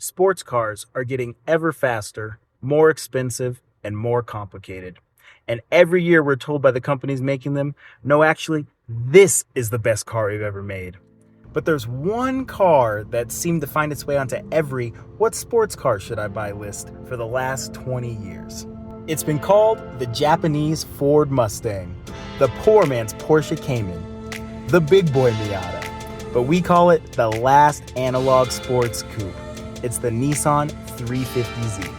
sports cars are getting ever faster, more expensive, and more complicated. And every year we're told by the companies making them, no, actually, this is the best car we've ever made. But there's one car that seemed to find its way onto every "what sports car should I buy" list for the last 20 years. It's been called the Japanese Ford Mustang, the poor man's Porsche Cayman, the big boy Miata, but we call it the last analog sports coupe. It's the Nissan 350Z.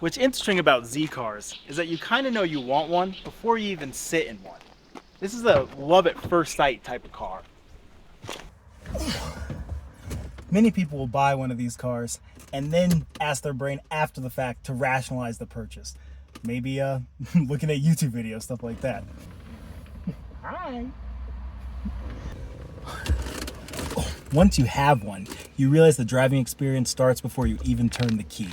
What's interesting about Z cars is that you kind of know you want one before you even sit in one. This is a love at first sight type of car. Many people will buy one of these cars and then ask their brain after the fact to rationalize the purchase. Maybe looking at YouTube videos, stuff like that. Hi. Once you have one, you realize the driving experience starts before you even turn the key.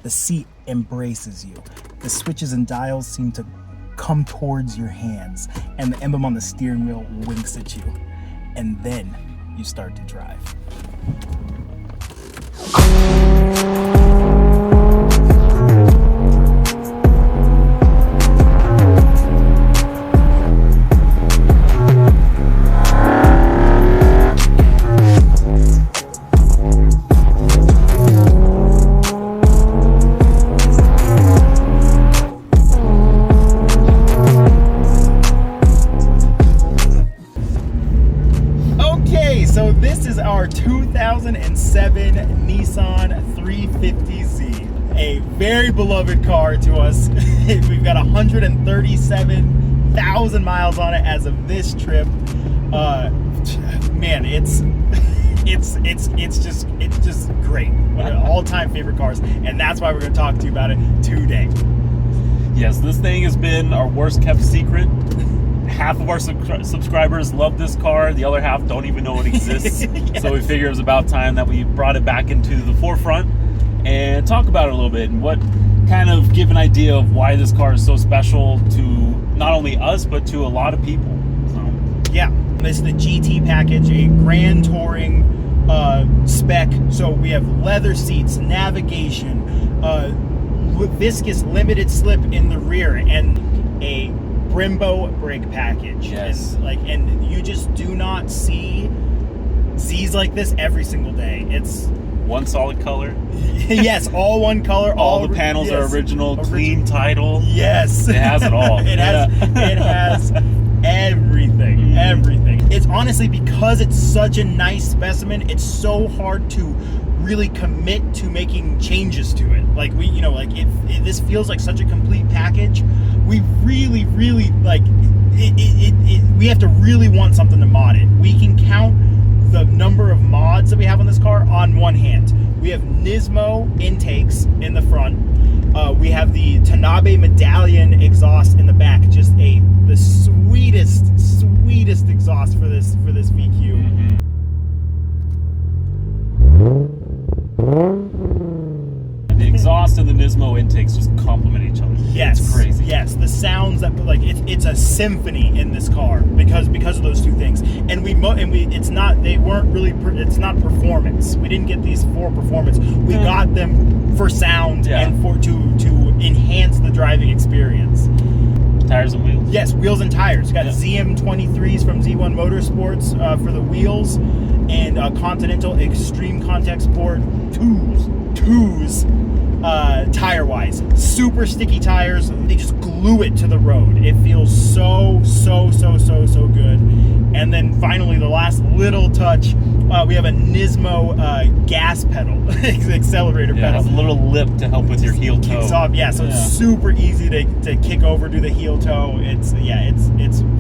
The seat embraces you. The switches and dials seem to come towards your hands, and the emblem on the steering wheel winks at you. And then you start to drive. So this is our 2007 Nissan 350Z, a very beloved car to us. We've got 137,000 miles on it as of this trip. Man, it's just great. One of our all-time favorite cars, and that's why we're going to talk to you about it today. Yes, this thing has been our worst kept secret. Half of our subscribers love this car, the other half don't even know it exists. Yes. So we figured it was about time that we brought it back into the forefront and talk about it a little bit and what kind of give an idea of why this car is so special to not only us but to a lot of people. So yeah, this is the GT package, a grand touring spec. So we have leather seats, navigation, viscous limited slip in the rear, and a Brembo brake package. Yes. And you just do not see Z's like this every single day. It's one solid color. Yes, all one color. All the panels are original, clean title. Yes. It has it all. It has everything. Everything. It's honestly, because it's such a nice specimen, it's so hard to really commit to making changes to it. This feels like such a complete package. We really we have to really want something to mod it. We can count the number of mods that we have on this car on one hand. We have Nismo intakes in the front. We have the Tanabe medallion exhaust in the back. Just the sweetest exhaust for this VQ. Mm-hmm. The exhaust and the Nismo intakes just complement each other. Yes, it's crazy. Yes, the sounds that it's a symphony in this car because of those two things. And it's not performance. We didn't get these for performance. We got them for sound and to enhance the driving experience. Tires and wheels. Yes, wheels and tires. Got ZM23s from Z1 Motorsports for the wheels, and Continental Extreme Contact Sport 2s tire-wise. Super sticky tires. They just glue it to the road. It feels so good. And then finally, the last little touch, we have a Nismo gas pedal, accelerator pedal. It has a little lip to help with your heel toe. Kicks off, so it's super easy to kick over, do the heel toe. It's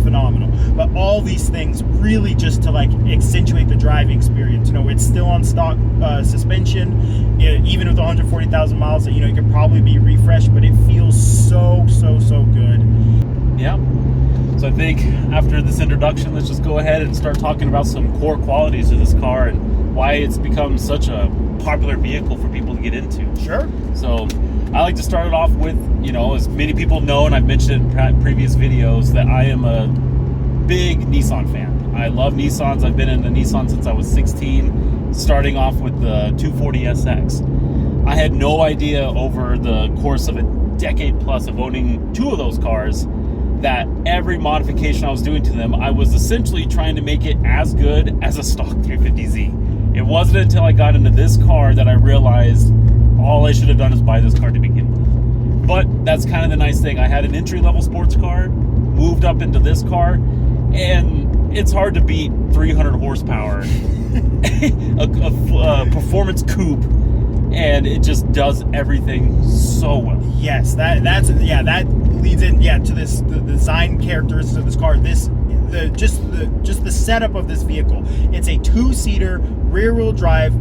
phenomenal. But all these things really just to accentuate the driving experience. It's still on stock suspension. even with 140,000 miles, you know, it could probably be refreshed, but it feels so good. Yeah. So I think after this introduction, let's just go ahead and start talking about some core qualities of this car and why it's become such a popular vehicle for people to get into. Sure. So I like to start it off with, you know, as many people know, and I've mentioned in previous videos, that I am a big Nissan fan. I love Nissans. I've been in a Nissan since I was 16, starting off with the 240SX. I had no idea over the course of a decade plus of owning two of those cars that every modification I was doing to them, I was essentially trying to make it as good as a stock 350Z. It wasn't until I got into this car that I realized all I should have done is buy this car to begin with. But that's kind of the nice thing. I had an entry-level sports car, moved up into this car, and it's hard to beat 300 horsepower, a performance coupe, and it just does everything so well. Yes, that leads in to this the design characteristics of this car. Just the setup of this vehicle. It's a 2-seater rear-wheel drive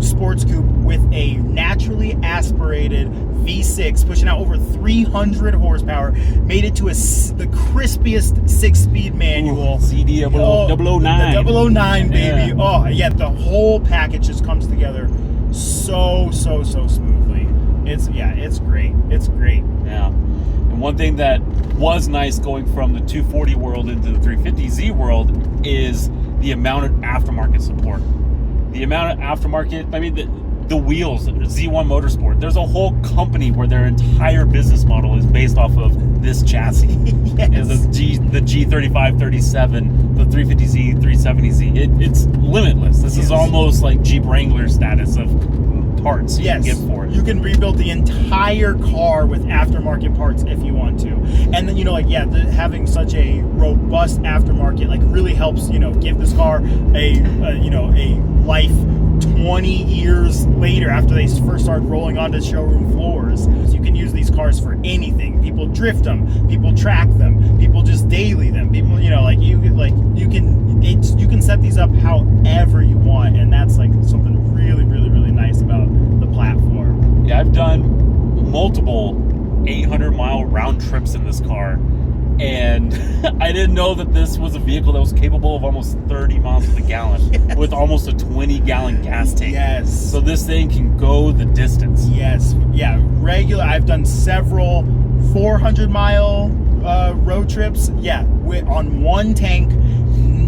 sports coupe with a naturally aspirated V6 pushing out over 300 horsepower, made it to the crispiest 6-speed manual. CD 009. The 009, baby. Yeah. Oh yeah, the whole package just comes together so smoothly. It's great. It's great. Yeah. And one thing that was nice going from the 240 world into the 350Z world is the amount of aftermarket support. The amount of aftermarket, I mean, the wheels, Z1 Motorsport, there's a whole company where their entire business model is based off of this chassis. Yes. The G35, 37, the 350Z, 370Z. It's limitless. This is almost like Jeep Wrangler status of parts you can get for it. You can rebuild the entire car with aftermarket parts if you want to. And then, having such a robust aftermarket really helps, give this car a life 20 years later after they first started rolling onto showroom floors. So you can use these cars for anything. People drift them, people track them, people just daily them. People, you can set these up however you want, and that's something really nice about the platform. Yeah, I've done multiple 800-mile round trips in this car, and I didn't know that this was a vehicle that was capable of almost 30 miles to the gallon with almost a 20-gallon gas tank. Yes. So this thing can go the distance. Yes. Yeah. I've done several 400-mile road trips. Yeah, on one tank,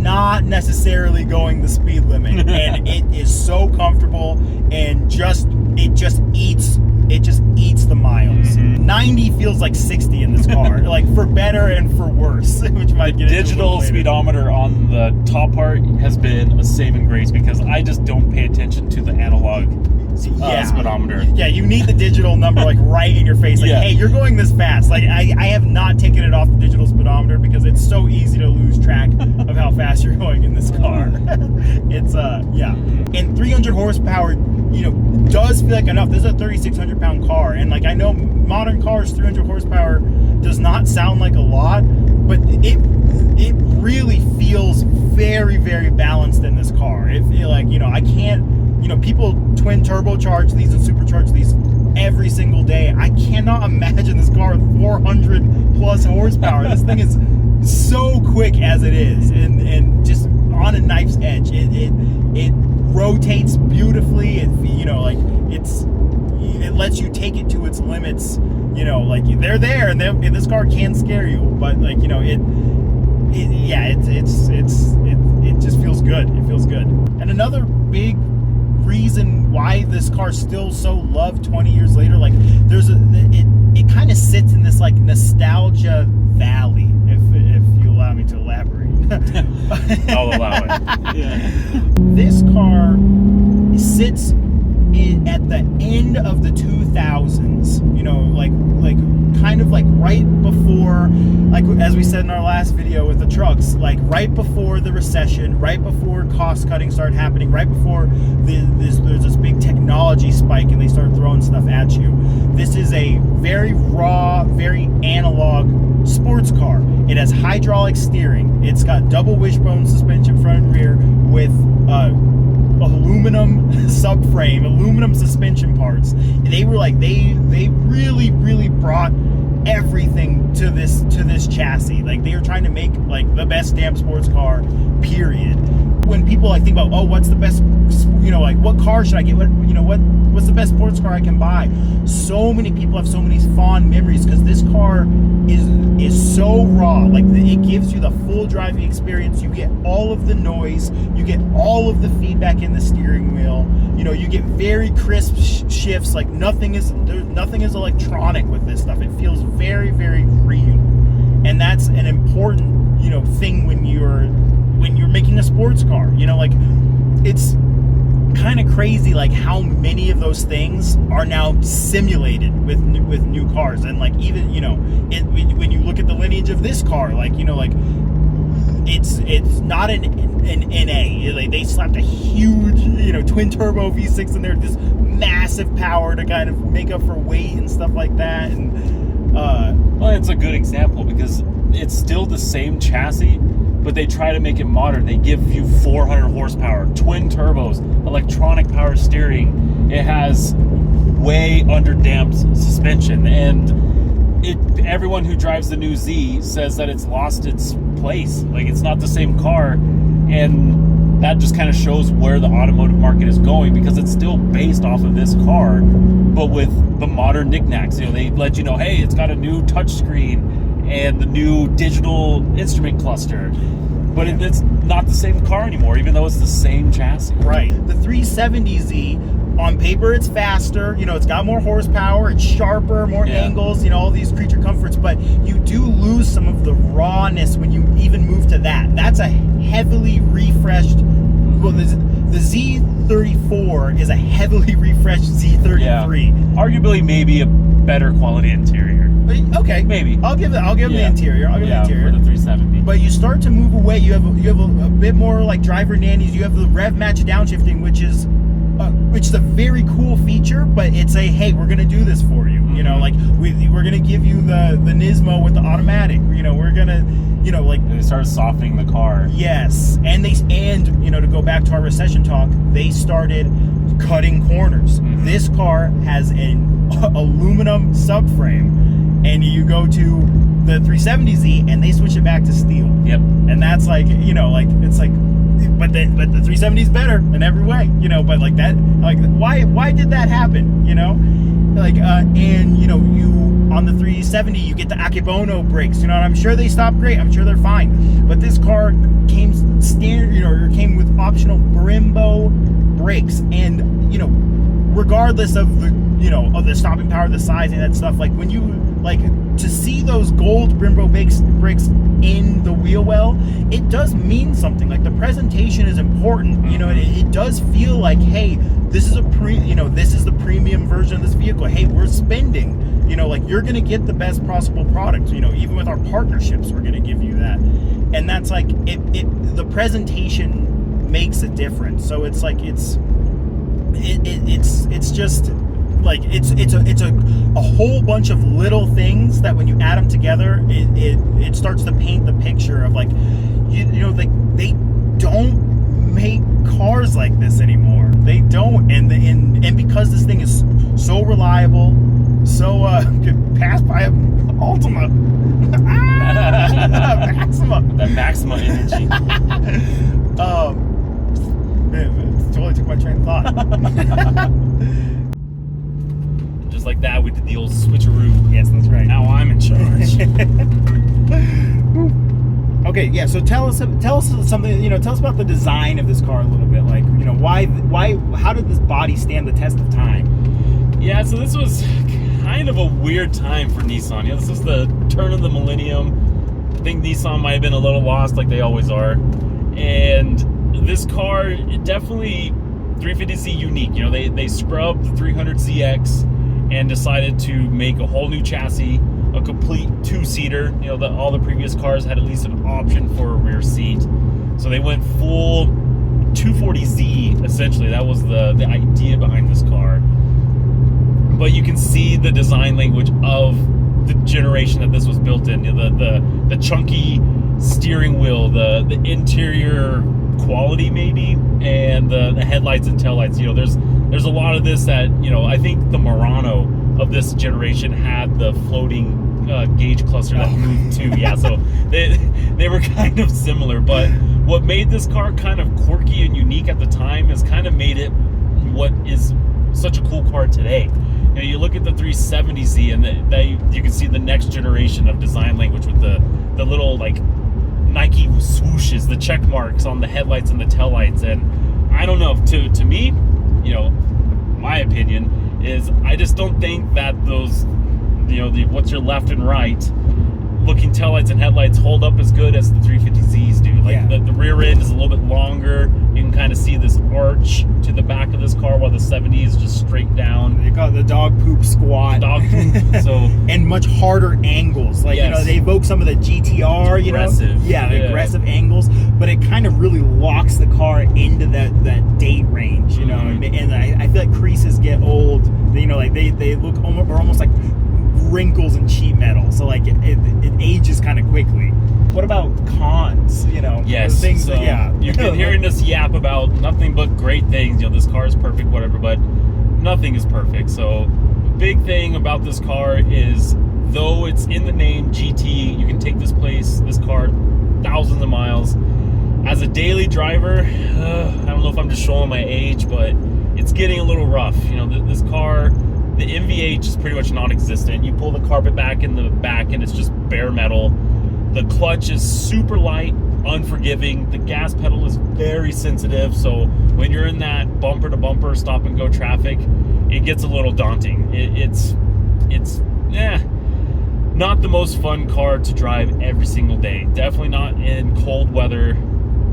not necessarily going the speed limit, and it is so comfortable, and it just eats the miles. Mm-hmm. 90 feels like 60 in this car, for better and for worse. Which might get digital speedometer on the top part has been a saving grace because I just don't pay attention to the analog speedometer. Yeah, you need the digital number right in your face. Hey, you're going this fast. I have not taken it off the digital speedometer because it's so easy to lose track of how fast you're going in this car. It's and 300 horsepower, does feel like enough. This is a 3,600 pound car, and I know modern cars, 300 horsepower does not sound like a lot, but it really feels very balanced in this car. I can't. People twin turbocharge these and supercharge these every single day. I cannot imagine this car with 400 plus horsepower. This thing is so quick as it is, and just on a knife's edge. It rotates beautifully. It lets you take it to its limits. They're there, and this car can scare you, but it just feels good. It feels good. And another big reason why this car's still so loved 20 years later, it kind of sits in this nostalgia valley, if you allow me to elaborate. I'll allow it. Yeah. This car sits at the end of the 2000s, kind of right before, as we said in our last video with the trucks, right before the recession, right before cost cutting started happening, right before there's this big technology spike and they started throwing stuff at you. This is a very raw, very analog sports car. It has hydraulic steering. It's got double wishbone suspension front and rear with aluminum subframe, aluminum suspension they were like they really brought everything to this chassis. Like they were trying to make like the best damn sports car, period. When people like think about, oh, what's the best, like what car should I get? What's the best sports car I can buy? So many people have so many fond memories because this car is so raw. Like it gives you the full driving experience. You get all of the noise. You get all of the feedback in the steering wheel. You get very crisp shifts. Like nothing is electronic with this stuff. It feels very, very real, and that's an important thing when you're making a sports car. Like it's kind of crazy like how many of those things are now simulated with new cars. And like even when you look at the lineage of this car, like it's not an NA. Like they slapped a huge twin turbo V6 in there, this massive power to kind of make up for weight and stuff like that. And well, it's a good example because it's still the same chassis, but they try to make it modern. They give you 400 horsepower, twin turbos, electronic power steering. It has way underdamped suspension, and everyone who drives the new Z says that it's lost its place. Like it's not the same car, and that just kind of shows where the automotive market is going, because it's still based off of this car, but with the modern knickknacks. They let you know, hey, it's got a new touchscreen and the new digital instrument cluster, but it's not the same car anymore, even though it's the same chassis. Right. The 350Z, on paper, it's faster. It's got more horsepower. It's sharper, more angles. all these creature comforts. But you do lose some of the rawness when you even move to that. That's a heavily refreshed. Well, the Z34 is a heavily refreshed Z33. Yeah. Arguably, maybe a better quality interior. Okay, maybe I'll give them the interior. I'll give them the interior for the 370. But you start to move away. You have a bit more like driver nannies. You have the rev match downshiffting, which is a very cool feature. But it's hey, we're gonna do this for you. Like we're gonna give you the Nismo with the automatic. We're gonna they started softening the car. Yes, and to go back to our recession talk, they started cutting corners. Mm-hmm. This car has an aluminum subframe. And you go to the 370Z and they switch it back to steel. Yep. And that's but the 370 is better in every way. But like that, why did that happen? And you on the 370 you get the Akebono brakes. And I'm sure they stop great. I'm sure they're fine. But this car came came with optional Brembo brakes, and regardless of the stopping power, the size, and that stuff, like when you to see those gold Brembo brakes in the wheel well, it does mean something. Like the presentation is important. It does feel like, hey, this is this is the premium version of this vehicle. Hey, we're spending. You're gonna get the best possible product. Even with our partnerships, we're gonna give you that, and that's the presentation makes a difference. So it's just. It's a whole bunch of little things that when you add them together, it starts to paint the picture of they don't make cars like this anymore. They don't, and because this thing is so reliable, so could pass by an Altima, Maxima, that Maxima energy. It totally took my train of thought. Just like that, we did the old switcheroo. Yes, that's right. Now I'm in charge. Okay, yeah. So tell us something. Tell us about the design of this car a little bit. Like, how did this body stand the test of time? Yeah, so this was kind of a weird time for Nissan. This was the turn of the millennium. I think Nissan might have been a little lost, like they always are. And this car, definitely 350Z unique. They scrubbed the 300ZX and decided to make a whole new chassis, a complete two-seater. All the previous cars had at least an option for a rear seat. So they went full 240Z, essentially. That was the idea behind this car. But you can see the design language of the generation that this was built in. The chunky steering wheel, the interior quality maybe, and the headlights and taillights. There's there's a lot of this that, you know, I think the Murano of this generation had the floating gauge cluster that moved too. Yeah, so they were kind of similar, but what made this car kind of quirky and unique at the time has kind of made it what is such a cool car today. You know, you look at the 350Z and you can see the next generation of design language with the little like Nike swooshes, the check marks on the headlights and the taillights. And I don't know, to me, you know, my opinion is I just don't think that those, you know, what's your left and right looking taillights and headlights hold up as good as the 350Zs do. Like the rear end is a little bit longer. You can kind of see this arch to the back of this car, while the 70 is just straight down. They got the dog poop squat. Dog poop. So and much harder angles. Like, you know, they evoke some of the GTR, you know. The aggressive angles, but it kind of really locks the car into that date range, you know. And I feel like creases get old. You know, like they look almost like wrinkles and sheet metal, so like it ages kind of quickly. What about cons? You know, things. So you've been hearing us yap about nothing but great things. You know, this car is perfect, whatever, but nothing is perfect. So big thing about this car is, though it's in the name GT, you can take this car thousands of miles. As a daily driver, I don't know if I'm just showing my age, but it's getting a little rough. You know, this car, the NVH is pretty much non-existent. You pull the carpet back in the back and it's just bare metal. The clutch is super light, unforgiving. The gas pedal is very sensitive. So when you're in that bumper to bumper stop and go traffic, it gets a little daunting. It's not the most fun car to drive every single day. Definitely not in cold weather,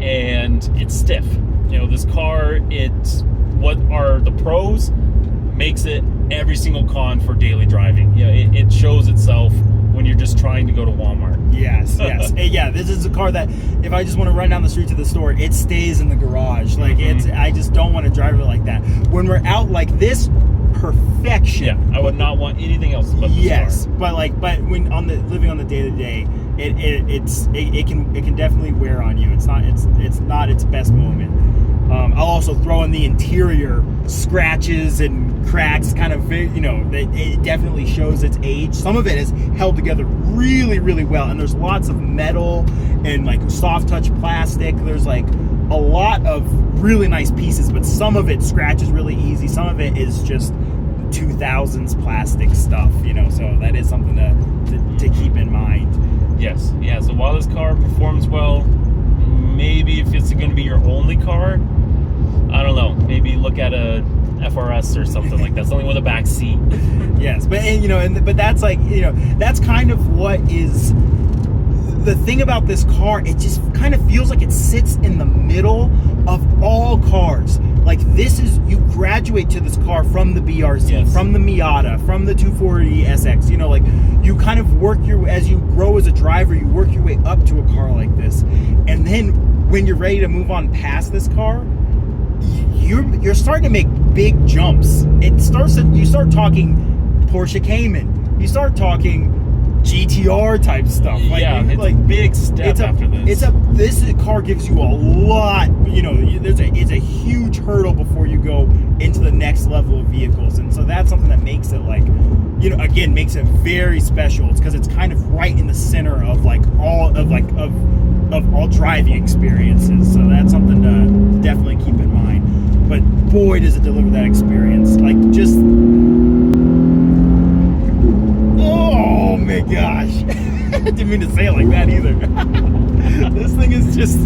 and it's stiff. You know, this car, what are the pros makes it every single con for daily driving. You know, it shows itself when you're just trying to go to Walmart. Yes. Yeah, this is a car that if I just want to run down the street to the store, it stays in the garage. Like I just don't want to drive it like that. When we're out like this, perfection. Yeah, I would not want anything else but this car. But when living on the day to day, it can definitely wear on you. It's not its best moment. I'll also throw in the interior scratches and cracks, kind of, you know, it definitely shows its age. Some of it is held together really, really well, and there's lots of metal and like soft touch plastic. There's like a lot of really nice pieces, but some of it scratches really easy. Some of it is just 2000s plastic stuff, you know, so that is something to keep in mind. Yes, yeah, so while this car performs well, maybe if it's going to be your only car, I don't know, maybe look at a FRS or something like that, something with a back seat. Yes, but that's like, you know, that's kind of what is the thing about this car. It just kind of feels like it sits in the middle of all cars. Like, this is, you graduate to this car from the BRZ, from the Miata, from the 240 SX, you know, like you kind of as you grow as a driver, you work your way up to a car like this. And then when you're ready to move on past this car, you're starting to make big jumps. You start talking Porsche Cayman. You start talking GTR type stuff. It's a big step after this. This car gives you a lot, you know, it's a huge hurdle before you go into the next level of vehicles. And so that's something that makes it, like, you know, again, makes it very special. It's because it's kind of right in the center of all driving experiences. So that's something to definitely keep in mind. But boy, does it deliver that experience. Like, just, oh my gosh. I didn't mean to say it like that either. This thing is just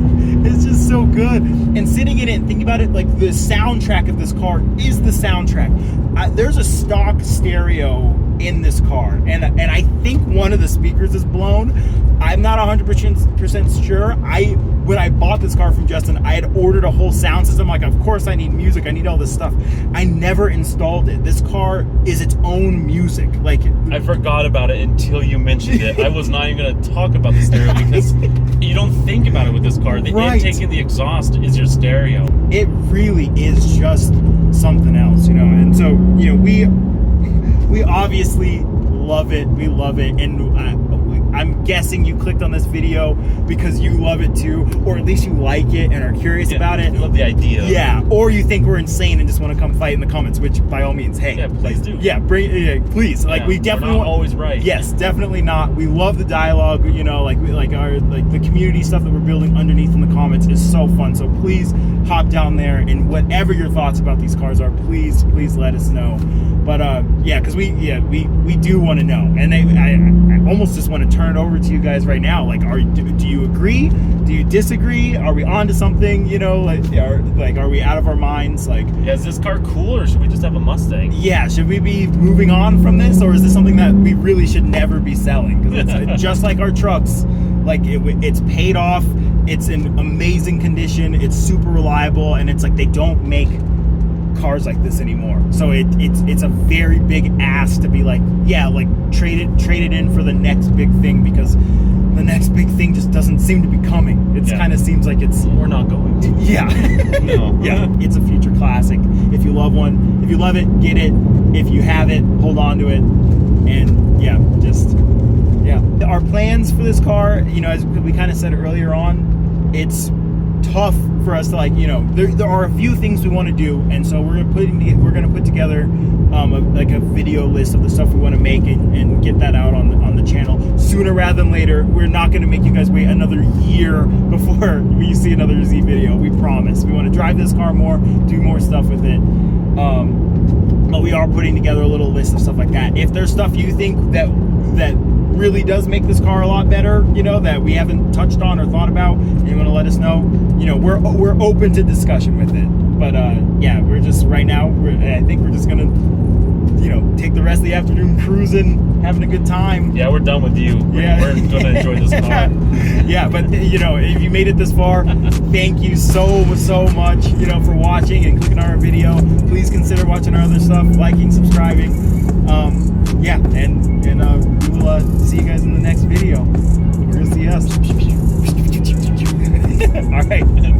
so good. And sitting in it and thinking about it, like, the soundtrack of this car is the soundtrack. There's a stock stereo in this car, and I think one of the speakers is blown. I'm not 100% sure. When I bought this car from Justin, I had ordered a whole sound system. Like, of course I need music, I need all this stuff. I never installed it. This car is its own music. Like, I forgot about it until you mentioned it. I was not even going to talk about the stereo because you don't think about it with this car. The intake and the exhaust is your stereo. It really is just something else, you know. And so, you know, we obviously love it. We love it, and I'm guessing you clicked on this video because you love it too, or at least you like it and are curious about it. Love the idea. Yeah, or you think we're insane and just want to come fight in the comments, which by all means, hey, Yeah, please do. Yeah, please. Like, we definitely we're not always right. Yes, definitely not. We love the dialogue. You know, like the community stuff that we're building underneath in the comments is so fun. So please hop down there, and whatever your thoughts about these cars are, please let us know. But yeah, because we do want to know, and I almost just want to turn it over to you guys right now. Like, do you agree? Do you disagree? Are we on to something? You know, are we out of our minds? Like, yeah, is this car cool, or should we just have a Mustang? Yeah, should we be moving on from this, or is this something that we really should never be selling? Because it's just like our trucks. Like, it's paid off. It's in amazing condition. It's super reliable, and it's like they don't make cars like this anymore. So it's a very big ask to be like, yeah, like trade it in for the next big thing, because the next big thing just doesn't seem to be coming. It kind of seems like we're not going to. Yeah. No. Yeah, it's a future classic. If you love one, if you love it, get it. If you have it, hold on to it. And yeah, our plans for this car, you know, as we kind of said earlier on, it's tough for us to, like, you know, there are a few things we want to do, and so we're gonna put together a video list of the stuff we want to make and get that out on the channel sooner rather than later. We're not going to make you guys wait another year before you see another Z video. We promise. We want to drive this car more, do more stuff with it. But we are putting together a little list of stuff like that. If there's stuff you think that really does make this car a lot better, you know, that we haven't touched on or thought about, and you want to let us know, you know, we're open to discussion with it. But yeah, we're just right now, I think we're just gonna, you know, take the rest of the afternoon cruising, having a good time. Yeah, we're done with you. We're gonna enjoy this car. Yeah, but you know, if you made it this far, thank you so much, you know, for watching and clicking on our video. Please consider watching our other stuff, liking, subscribing. Yeah, and we will see you guys in the next video. You're gonna see us. All right.